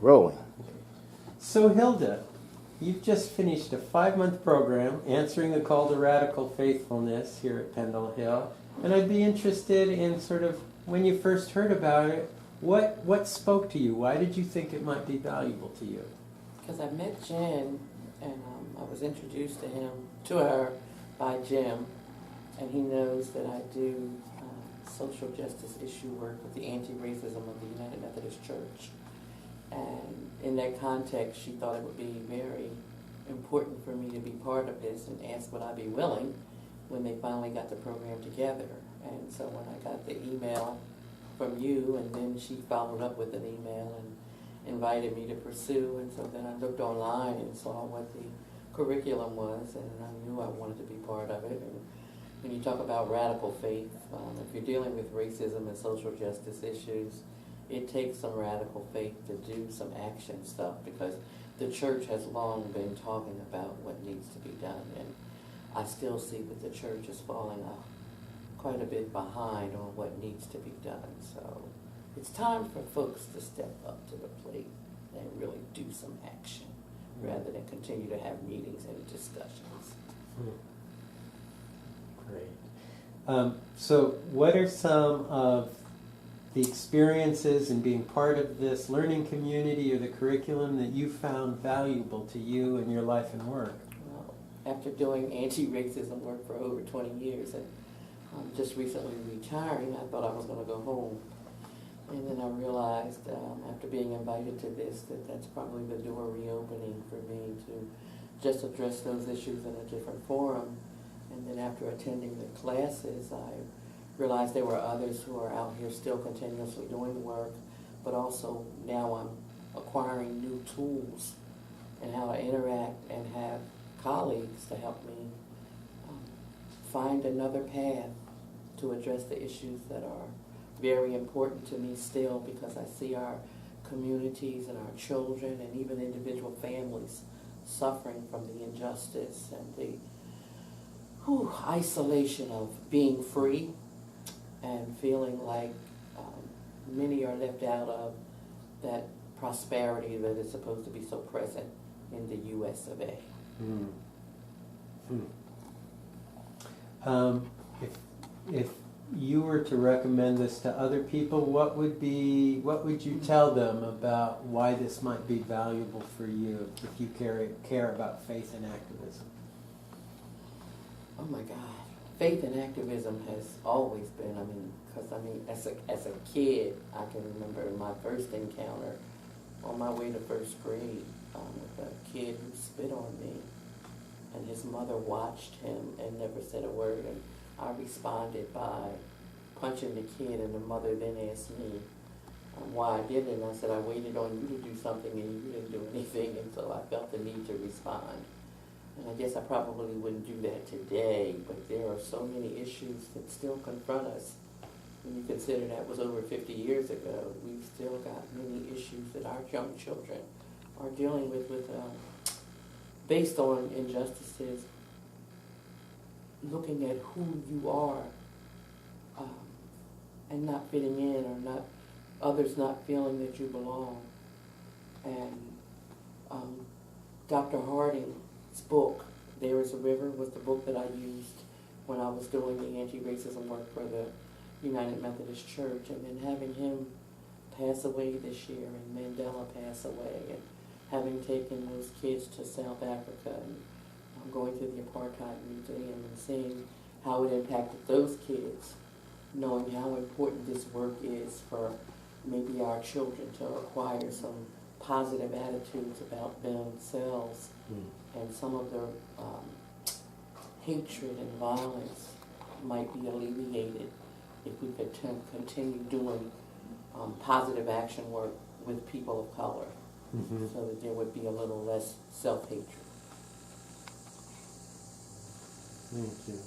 rolling. So Hilda, you've just finished a 5-month program answering the call to radical faithfulness here at Pendle Hill. And I'd be interested in sort of, when you first heard about it, what spoke to you? Why did you think it might be valuable to you? Because I met Jen, and I was introduced to her by Jim, and he knows that I do social justice issue work with the anti-racism of the United Methodist Church. And in that context, she thought it would be very important for me to be part of this and asked would I be willing when they finally got the program together. And so when I got the email from you, and then she followed up with an email and invited me to pursue, and so then I looked online and saw what the curriculum was, and I knew I wanted to be part of it. And when you talk about radical faith, if you're dealing with racism and social justice issues, it takes some radical faith to do some action stuff, because the church has long been talking about what needs to be done, and I still see that the church is falling quite a bit behind on what needs to be done. So it's time for folks to step up to the plate and really do some action rather than continue to have meetings and discussions. Great. So what are some of the experiences in being part of this learning community or the curriculum that you found valuable to you in your life and work? Well, after doing anti-racism work for over 20 years and just recently retiring, I thought I was going to go home. And then I realized after being invited to this that that's probably the door reopening for me to just address those issues in a different forum. And then after attending the classes, I realized there were others who are out here still continuously doing the work, but also now I'm acquiring new tools and how to interact and have colleagues to help me find another path to address the issues that are very important to me still, because I see our communities and our children and even individual families suffering from the injustice and the isolation of being free and feeling like many are left out of that prosperity that is supposed to be so present in the U.S. of A. If you were to recommend this to other people, what would you tell them about why this might be valuable for you if you care about faith and activism? Oh my God, faith and activism has always been. Because as a kid, I can remember my first encounter on my way to first grade with a kid who spit on me, and his mother watched him and never said a word. And I responded by punching the kid, and the mother then asked me why I did it, and I said, I waited on you to do something and you didn't do anything, and so I felt the need to respond. And I guess I probably wouldn't do that today, but there are so many issues that still confront us. When you consider that was over 50 years ago, we've still got many issues that our young children are dealing with based on injustices, looking at who you are and not fitting in, or others not feeling that you belong. And Dr. Harding's book, There is a River, was the book that I used when I was doing the anti-racism work for the United Methodist Church. And then having him pass away this year, and Mandela pass away, and having taken those kids to South Africa, and going to the Apartheid Museum and seeing how it impacted those kids, knowing how important this work is for maybe our children to acquire some positive attitudes about themselves, and some of the hatred and violence might be alleviated if we could continue doing positive action work with people of color, so that there would be a little less self-hatred. Thank you.